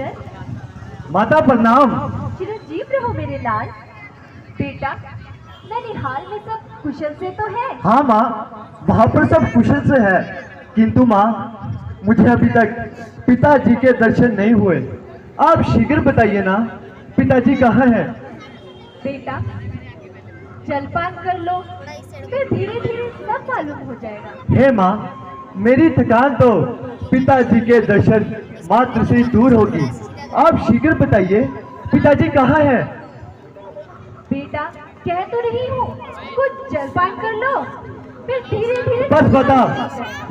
भरत, माता प्रणाम। चिरंजीव रहो मेरे लाल। बेटा, ननिहाल में सब कुशल से तो है? हाँ माँ, वहाँ पर सब कुशल से है, किंतु माँ मुझे अभी तक पिताजी के दर्शन नहीं हुए। आप शीघ्र बताइए ना, पिताजी कहाँ हैं? बेटा, जलपान कर लो, फिर धीरे धीरे सब मालूम हो जाएगा। हे माँ, मेरी थकान तो पिताजी के दर्शन मात्र से दूर होगी। आप शीघ्र बताइए, पिताजी कहाँ हैं? बेटा, कह तो रही हूँ, कुछ जलपान कर लो, फिर धीरे धीरे। बस बता,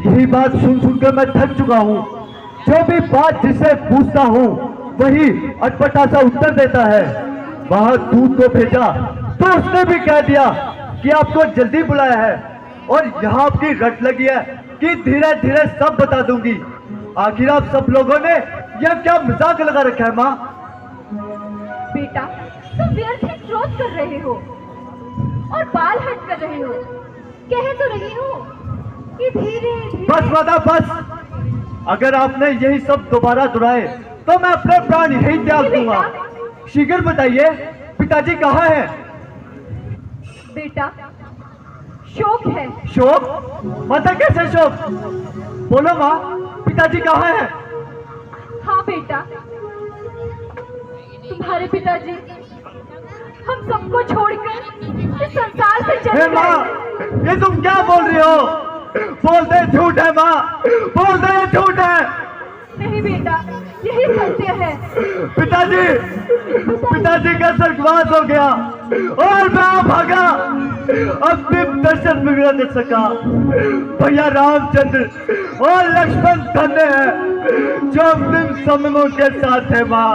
यही बात सुन सुनकर मैं थक चुका हूँ। जो भी बात जिससे पूछता हूँ वही अटपटा सा उत्तर देता है। वहाँ दूध को भेजा तो उसने भी कह दिया कि आपको जल्दी बुलाया है, और यहाँ आपकी रट लगी है कि धीरे धीरे सब बता दूंगी। आखिर आप सब लोगों ने यह क्या मजाक लगा रखा है माँ? बेटा, तुम व्यर्थ ही क्रोध कर रहे हो और बाल हट कर रहे हो। कह तो रही हूँ कि धीरे धीरे। बस बता बस, अगर आपने यही सब दोबारा दोहराए तो मैं अपने प्राण यही त्याग दूंगा। शीघ्र बताइए, पिताजी कहाँ हैं? बेटा, शोक है। शोक? माता कैसे शोक? बोलो माँ, पिताजी कहाँ हैं? हाँ बेटा, तुम्हारे पिताजी हम सबको छोड़कर इस संसार से चले गए। माँ, ये तुम क्या बोल रही हो? बोलते झूठ है माँ, बोलते झूठ है। नहीं बेटा, यही सत्य है। पिताजी, पिताजी का स्वर्गवास हो गया और मैं भागा, अंतिम दर्शन भी न कर सका। भैया रामचंद्र और लक्ष्मण धन्य है जो अंतिम समय में उनके साथ है माँ।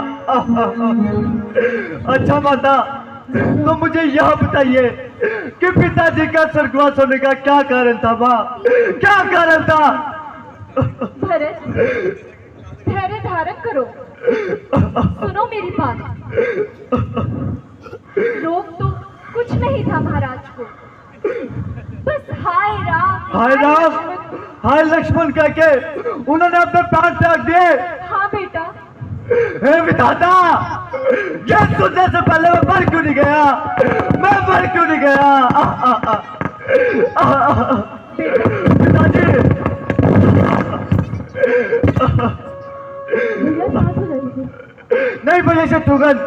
अच्छा माता, तो मुझे यह बताइए कि पिताजी का स्वर्गवास होने का क्या कारण था माँ? क्या कारण था? भरत, धैर्य धारण करो, सुनो मेरी बात। रोग तो कुछ नहीं था महाराज को, बस हाय राम हाय राम हाय लक्ष्मण कह के उन्होंने अपने प्राण त्याग दिए। हाँ बेटा। हे विधाता, ये सुनने से पहले मैं मर क्यों नहीं गया? मैं मर क्यों नहीं गया? पिताजी, नहीं भैया शत्रुघ्न,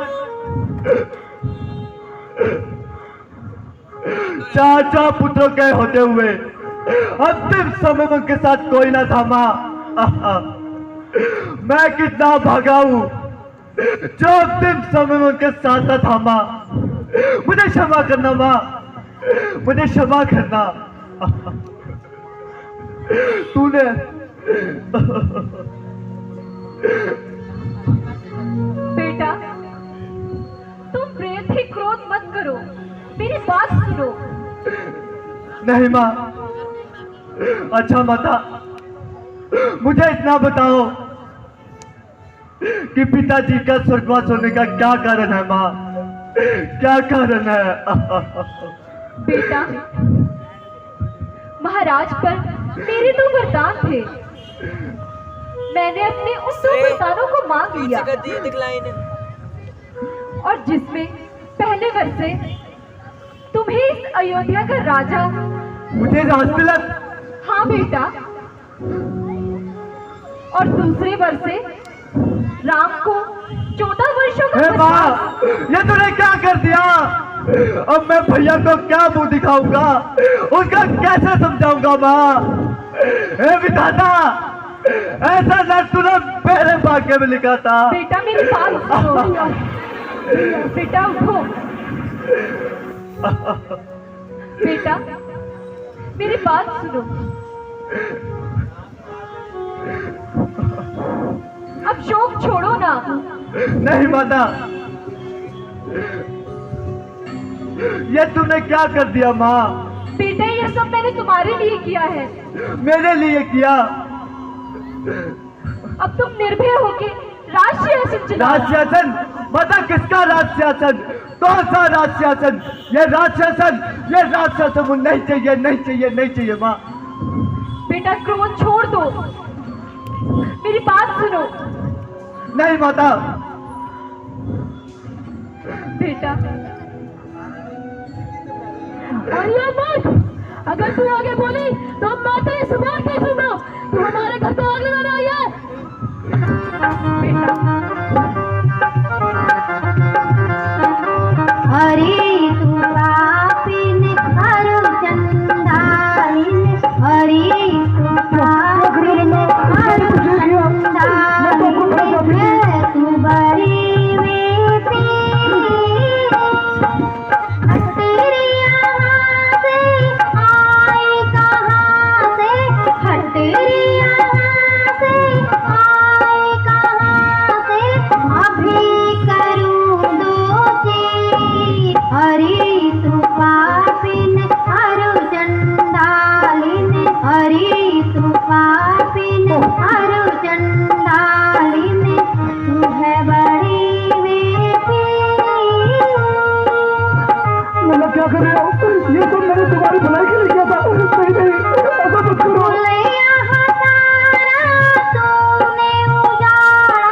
चाचा पुत्रों के होते हुए अंतिम समय में उनके साथ कोई ना था माँ। मैं कितना भागा हूँ जो अंतिम समय में उनके साथ था माँ। मुझे क्षमा करना माँ, मुझे क्षमा करना। तूने बेटा, तुम प्रेत ही क्रोध मत करो, मेरी बात सुनो। नहीं माँ। अच्छा माता, मुझे इतना बताओ कि पिताजी का स्वर्गवास होने का क्या कारण है माँ? क्या कारण है? बेटा, महाराज पर मेरे दो वरदान थे। मैंने अपने उन दो वरदानों को मांग लिया, और जिसमें पहले वर से तुम्हें इस अयोध्या का राजा। मुझे राजतिलक? हाँ बेटा। और दूसरे वर से राम को 14 वर्षों का। माँ, ये तूने क्या कर दिया? अब मैं भैया को क्या मुंह दिखाऊंगा, उनका कैसे समझाऊंगा माँ? हे विधाता, ऐसा न तूने पहले भाग्य में लिखा था। बेटा मेरी बात सुनो। बेटा उठो। बेटा मेरी बात सुनो। अब शोक छोड़ो ना। नहीं माता, ये तूने क्या कर दिया माँ? बेटा, ये सब मैंने तुम्हारे लिए किया है। मेरे लिए किया? अब तुम निर्भय होके राज सिंहासन चलाओ। राज सिंहासन? माता, किसका राज सिंहासन? कौन सा राज सिंहासन? ये राज सिंहासन, ये राज सिंहासन नहीं चाहिए, नहीं चाहिए, नहीं चाहिए माँ। बेटा क्रोध छोड़ दो, मेरी बात सुनो। नहीं माता। बेटा आर्या मत, अगर तू आगे बोली तो हम माता इस बात नहीं सुनो। तू हमारे घर तो आग लगाने आई है। बेटा हरि तू पापिन हरु चंदालिन, हरि तू पापिन हरु चंदालिन, है तू बड़ी बेटी। तेरी यहाँ से आई कहाँ से, हटेरी यहाँ से आई कहाँ से, अभी करूँ दोषी। हरि तू पापिन हरु चंडालिन, हरि तू पापिन हरु चंडालिन, तू है बड़ी बेटी। मतलब क्या कर रहे हो? ये तो मैंने तुम्हारी भलाई के लिए किया था। नहीं नहीं, ऐसा मत करो। फूल यहाँ सारा तूने उजाड़ा,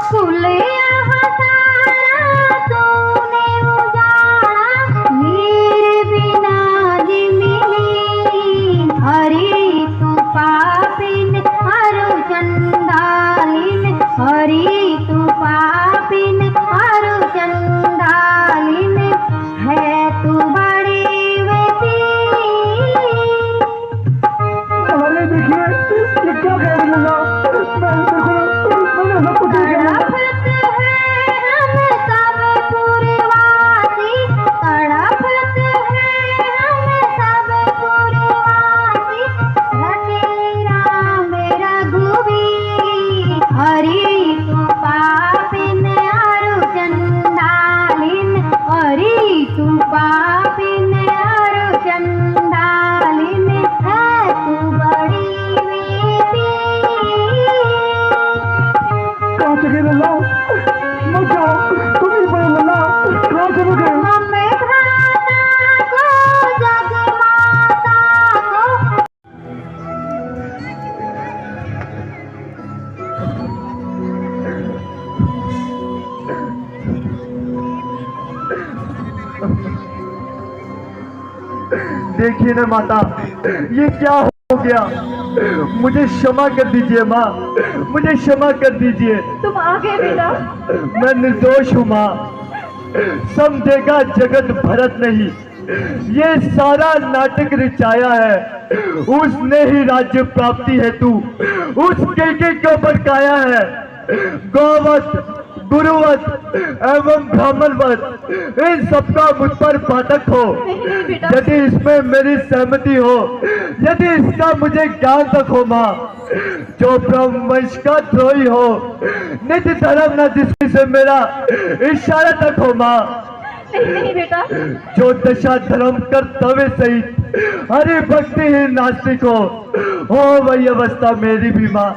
फूल यहाँ सारा तूने उजाड़ा, मेरे बिना जिमिनी। हरि तू पापिन हरु चंडालिन, हरि तू पापिन हरु चंडालिन, है तू बड़ी बेटी। अरे देखिए, ये क्या कह रही है? मैंने सब कुछ नहीं किया। तड़पते हैं हम सब पूर्ववासी, तड़पते हैं हम सब पूर्ववासी, रचेरा मेरा घुबी। हरि तू पापिन हरु चंडालिन, हरि तू पापिन हरु चंडालिन, है तू बड़ी बेटी। कहाँ से गए लल्ला? मत जाओ, तुम ही बड़े लल्ला। कहाँ चले गए? हमें भ्राता को जगमाता को, देखिए ना माता, ये क्या हो गया? मुझे क्षमा कर दीजिए माँ, मुझे क्षमा कर दीजिए। तुम आ गए बेटा। मैं निर्दोष हूँ माँ। समझेगा जगत भरत नहीं, ये सारा नाटक रचाया है। उसने ही राज्य प्राप्ति हेतु उस कैके को भड़काया है। गौवत, गुरुवत एवं ब्राह्मणवत, इन सबका मुझ पर पातक हो। नहीं बेटा। यदि इसमें मेरी सहमति हो, यदि इसका मुझे ज्ञान तक हो माँ, जो ब्रह्मवंश का द्रोही हो, नित्य धर्म न जिसकी से मेरा इशारा तक हो माँ, नहीं बेटा। जो दशा धर्म कर्तव्य सहित हरि भक्ति ही नास्तिक हो वही अवस्था मेरी भी माँ,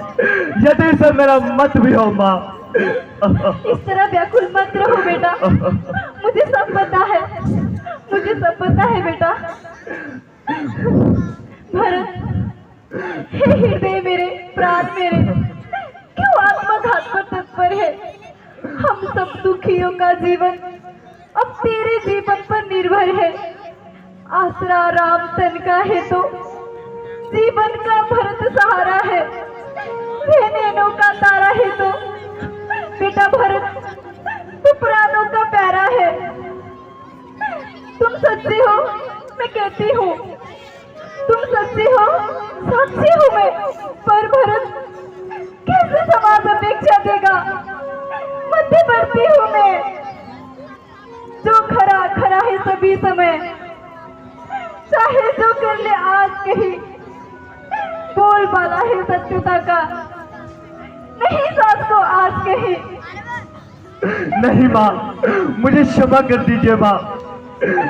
यदि से मेरा मत भी हो माँ। इस तरह व्याकुल मत रहो बेटा। मुझे सब पता है, मुझे सब पता है बेटा। भरत, हे हृदय मेरे, प्राण मेरे, क्यों आत्मघात पर तत्पर है? हम सब दुखियों का जीवन अब तेरे जीवन पर निर्भर है। आसरा राम तन का है तो जीवन का भरत सहारा है। वे नैनों का तारा है तो बेटा भरत तू प्राणों का प्यारा है। तुम सच्चे हो, मैं कहती हूँ, तुम सच्चे हो, साक्षी हूँ मैं। पर भरत कैसे समाज अपेक्षा देगा? मध्यवर्ती हूँ मैं, जो खरा खरा है सभी समय, चाहे जो कर ले आज कहीं, बोल बाला है सत्यता का, नहीं सास को आज कहीं। नहीं माँ, मुझे क्षमा कर दीजिए माँ,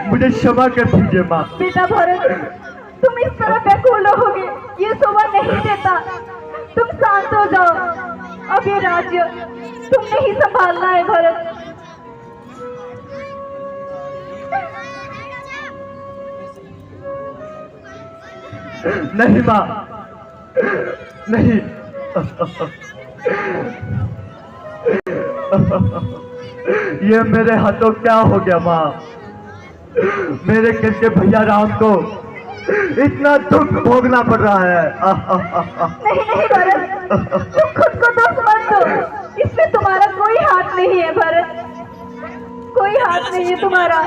मुझे क्षमा कर दीजिए माँ। बेटा भरत, तुम इस तरह व्याकुल रहोगे ये शोभा नहीं देता। तुम शांत हो जाओ, अब ये राज्य तुमने ही संभालना है भरत। नहीं माँ, नहीं। ये मेरे हाथों क्या हो गया माँ? मेरे करके भैया राम को इतना दुख भोगना पड़ रहा है। नहीं नहीं भरत, तुम खुद को दोष मत दो, इसमें तुम्हारा कोई हाथ नहीं है भरत, कोई हाथ नहीं है तुम्हारा।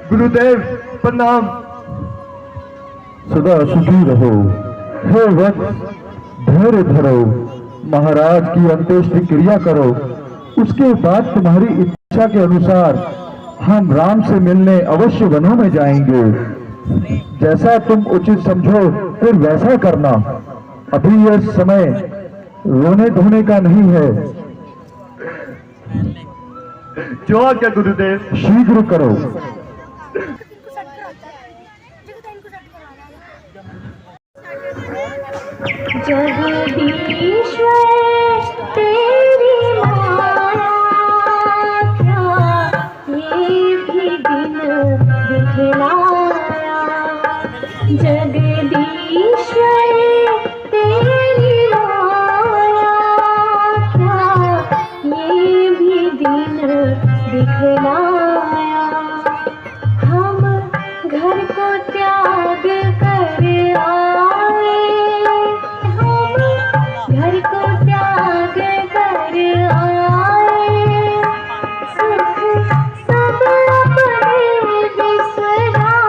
गुरुदेव प्रणाम। सदा सुखी रहो। हे वत्स, धैर्य धरो, महाराज की अंत्येष्टि क्रिया करो, उसके बाद तुम्हारी इच्छा के अनुसार हम राम से मिलने अवश्य वनों में जाएंगे। जैसा तुम उचित समझो फिर वैसा करना। अभी यह समय रोने धोने का नहीं है। जो आज्ञा गुरुदेव। शीघ्र करो। जगदीश्वर तेरी माया क्या ये भी दिन दिखलाया। जगदीश्वर तेरी माया क्या ये भी दिन दिखलाया। हम घर को त्याग कर आए, घर को त्याग कर आए, सुख सब अपने बिसराए।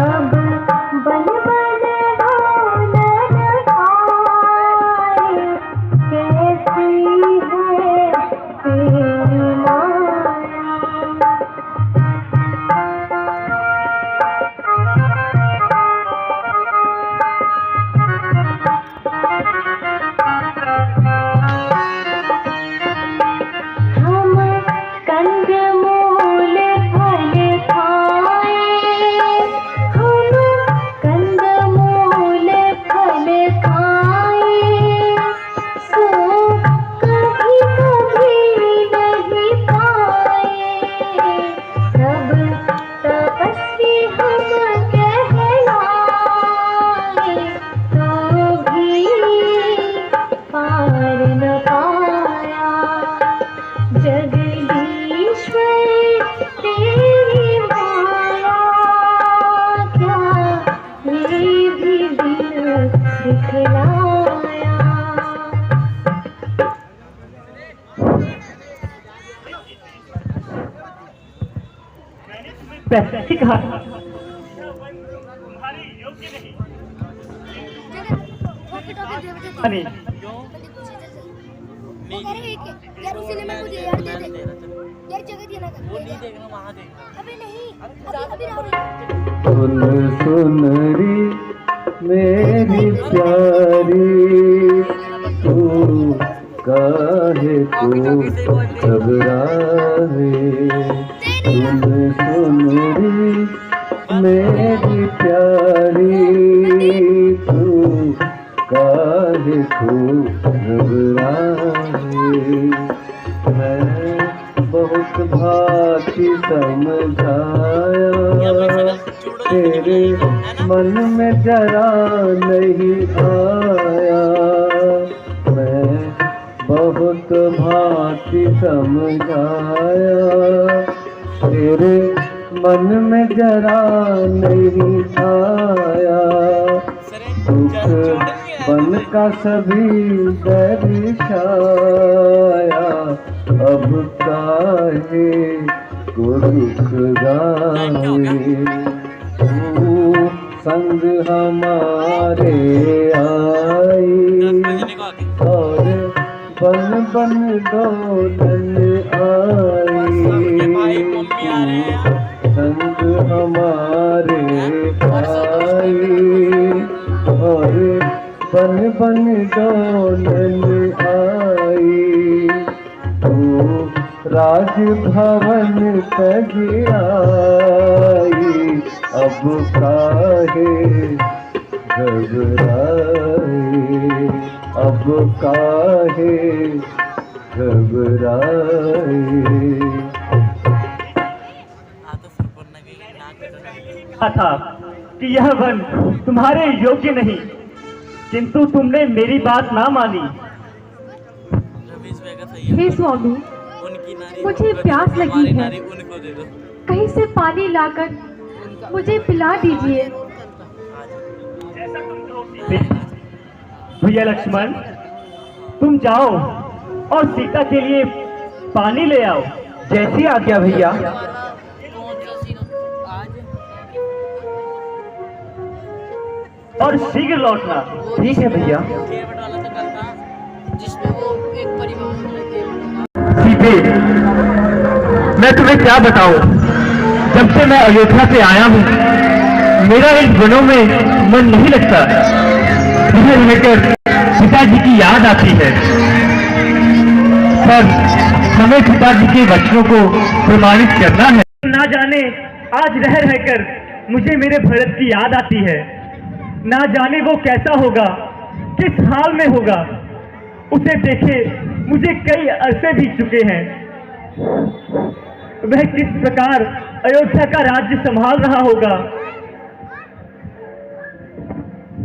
अब बन बन ढोलन आए, कैसी है तेरी माया। हम कंदमूल फल खाए, हम कंदमूल फल खाए, सो कभी कभी नहीं पाए। सब तपस्वी हम कहलाए, तो भी पार न पाया। जगदीश्वर तेरी माया क्या ये भी दिन दिखलाया। ठीक है। अरे वो कह रहे हैं कि यार उसी ने मेरे को दिया यार, दे दे यार, जगह देना कर। वो नहीं देगा वहां दे। अबे नहीं, अभी राहुल सुन सुनरी मेरी प्यारी, तू काहे को घबराए। सुन सुनरी मेरी प्यारी, तू काहे को घबराए। मैं बहुत भांति समझाया, तेरे मन में जरा नहीं आया। मैं बहुत भांति समझाया, तेरे मन में जरा नहीं आया। दुख बन का सभी दर्शाया, अब काहे को दुख गाए। तू संग हमारे आई, और बन बन डोलन आई। संग हमारे आई, और बन बन डोलन आई। तू राजभवन तक आई, अब काहे घबराए। अब काहे घबराए। था कि यह वन तुम्हारे योग्य नहीं, किंतु तुमने मेरी बात ना मानी। हे स्वामी, मुझे प्यास लगी है, कहीं से पानी लाकर मुझे पिला दीजिए। भैया लक्ष्मण, तुम जाओ और सीता के लिए पानी ले आओ। जैसी आज्ञा भैया। और शीघ्र लौटना। ठीक है भैया। सीते, मैं तुम्हें क्या बताऊं, जब से मैं अयोध्या से आया हूं मेरा इन वनों में मन नहीं लगता। मुझे रहकर पिताजी की याद आती है, पर हमें पिताजी के वचनों को प्रमाणित करना है। ना जाने आज रह रहकर मुझे मेरे भरत की याद आती है। ना जाने वो कैसा होगा, किस हाल में होगा। उसे देखे मुझे कई अरसे बीत चुके हैं। वह किस प्रकार अयोध्या का राज्य संभाल रहा होगा।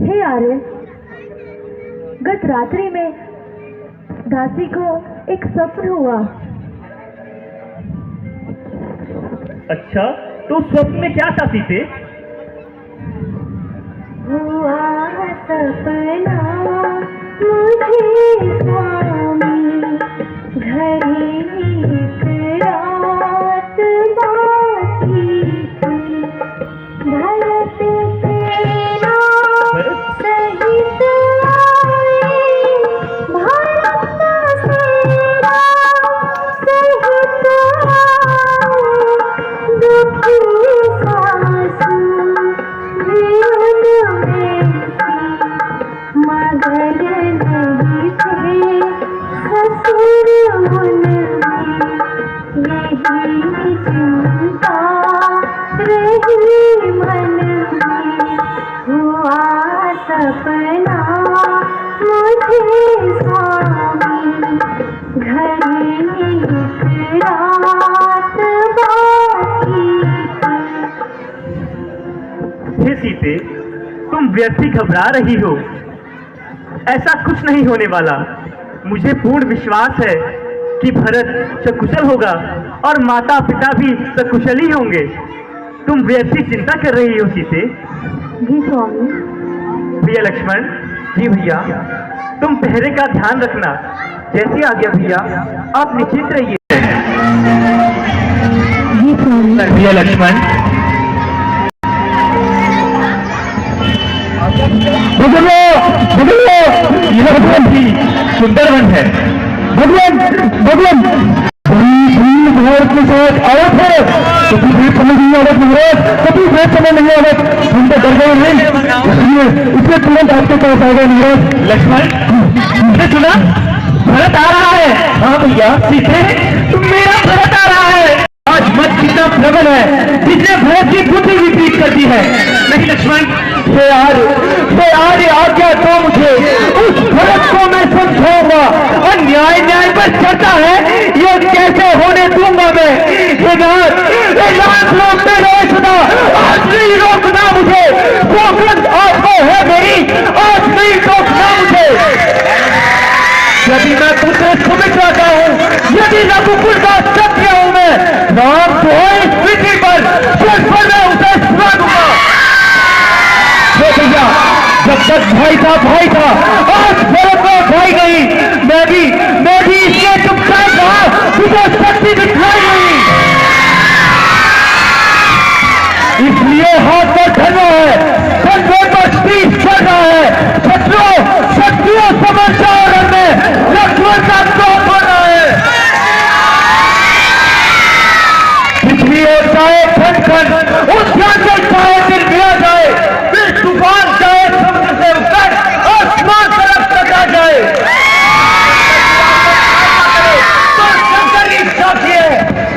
हे आर्य, गत रात्रि में दासी को एक स्वप्न हुआ। अच्छा, तो स्वप्न में क्या था सीते? हुआ सपना मुझे स्वामी, घड़ी एक रात बाकी थी। भरत सेना सहित आए, भरत सेना सहित आए, दुखी सासू मगर नहीं थे ससुर मन में, यही चिंता रही मन में। हुआ सपना मुझे स्वामी, घड़ी एक रात बाकी थी। हे सीते, तुम व्यर्थ ही घबरा रही हो। ऐसा कुछ नहीं होने वाला। मुझे पूर्ण विश्वास है कि भरत सकुशल होगा और माता पिता भी सकुशल ही होंगे। तुम व्यर्थ ही चिंता कर रही हो सीते। जी स्वामी। भैया लक्ष्मण। जी भैया। तुम पहरे का ध्यान रखना। जैसी आज्ञा भैया, आप निश्चिंत रहिए। जी स्वामी। भैया लक्ष्मण। यह भगवान की सुंदर वन है। भगवान भगवान भारत के साथ आया था। कभी भी समय नहीं आवत महाराज, कभी भी समय नहीं आवत। हम तो डर गए हैं, इसलिए तुरंत आपके पास आ गए महाराज। लक्ष्मण, तुमने सुना भरत आ रहा है? हाँ भैया। सीते, तुम मेरा भरत आ रहा है। आज मत कितना प्रबल है, जिसने भरत की बुद्धि विपरीत कर दी है। नहीं लक्ष्मण, हे आर्य आज्ञा दो मुझे, उस भरत को मैं समझाऊंगा। और न्याय पर चलता है, ये कैसे होने दूंगा मैं। हे नाथ रोकते रहे सदा, आज नहीं रोकना मुझे। फोकस आपको है मेरी, आज नहीं रोकना मुझे। यदि मैं पुत्र सुमित्रा का हूँ, यदि रघुकुल का सत्य हूँ मैं, राम को इस पृथ्वी पर सिर्फ मैं उसे सुना दूंगा। भैया, जब तक भाई था, आज भरत में भाई गई। मैं भी इसके चुपचाप रहा, मुझे शक्ति दिखाई गई। इसलिए हाथ पर धरना है, कंधे पर शीश चढ़ रहा है। शत्रुओं समझदार में लक्ष्मण का तोड़ हो रहा है। पिछली ओर जाए खन उद्यान से चाहे निर्भया जाए, फिर तूफान जाए समुद्र से उतर आसमान तरफ तका जाए। तो शंकर की साथी है,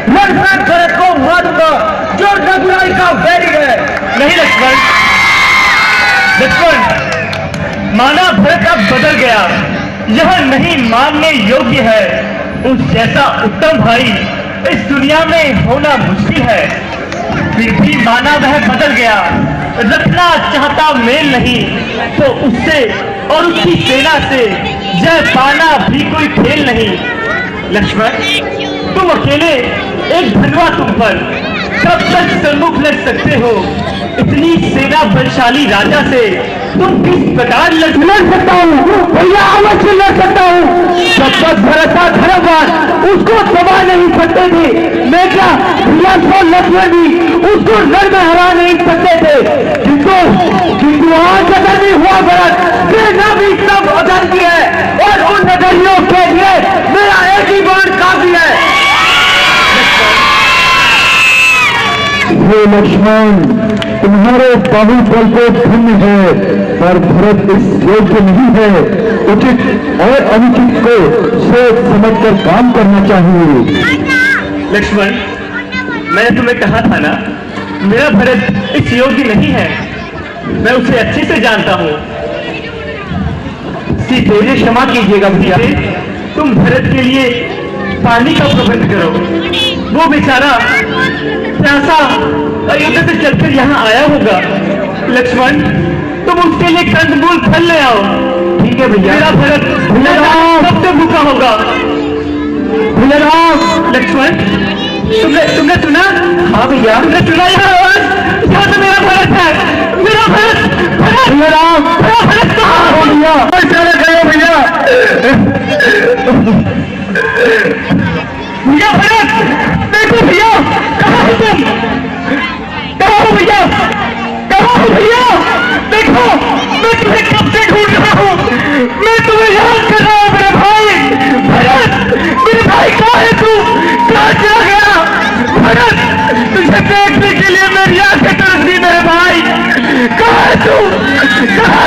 लक्ष्मण भरत को मारूंगा जो रघुराई का वैरी है। नहीं लक्ष्मण, माना भरत अब बदल गया, यह नहीं मानने योग्य है। उस जैसा उत्तम भाई इस दुनिया में होना मुश्किल है। फिर भी माना वह बदल गया, रखना चाहता मेल नहीं, तो उससे और उसकी सेना से जय पाना भी कोई खेल नहीं। लक्ष्मण, तुम अकेले एक धनवा तुम पर कब तक सम्मुख लड़ सकते हो? इतनी सेना बलशाली राजा से तुम किस प्रकार लड़ सकता हूँ? भैया अवश्य लड़ सकता हूँ। जब तक भरत था धर्मवान उसको दबा नहीं सकते थे, मैं क्या भैया को लक्ष्मण भी उसको रण में हरा नहीं सकते थे। किंतु आज अगर नहीं हुआ भरत, सेना भी सब अदर की है और उन नगरियों के लिए मेरा एक ही बाण काफी है। हे लक्ष्मण, तुम्हारे बाहुबल को धन्य है, पर भरत इस योग्य नहीं है। उचित और अनुचित को सोच समझकर काम करना चाहिए। लक्ष्मण, मैंने तुम्हें कहा था ना, मेरा भरत इस योग्य नहीं है। मैं उसे अच्छे से जानता हूँ। सीधे क्षमा कीजिएगा भैया, तुम भरत के लिए पानी का प्रबंध करो। वो बेचारा प्यासा अयोध्या से चलकर यहाँ आया होगा। लक्ष्मण, तुम उसके लिए कंदमूल फल ले आओ। ठीक है भैया। मेरा भरत कब से भूखा होगा। लक्ष्मण, तुमने सुना? हाँ भैया, तुमने सुना यह आवाज? यहाँ तो मेरा भरत है, मेरा भरत। मेरा भरत कहाँ हो भैया? चले गए भैया। भैया भरत, देखो भैया, कहाँ हो तुम? कहाँ हो भैया? कहाँ हो भैया? देखो, मैं तुम्हें कब से ढूंढ रहा हूँ। मैं तुम्हें याद कर रहा हूँ मेरे भाई। भरत, मेरे भाई कहाँ है तू? कहाँ चला गया? भरत, तुझे देखने के लिए मेरी आंखें तरसती मेरे भाई। कहाँ है तू? कहाँ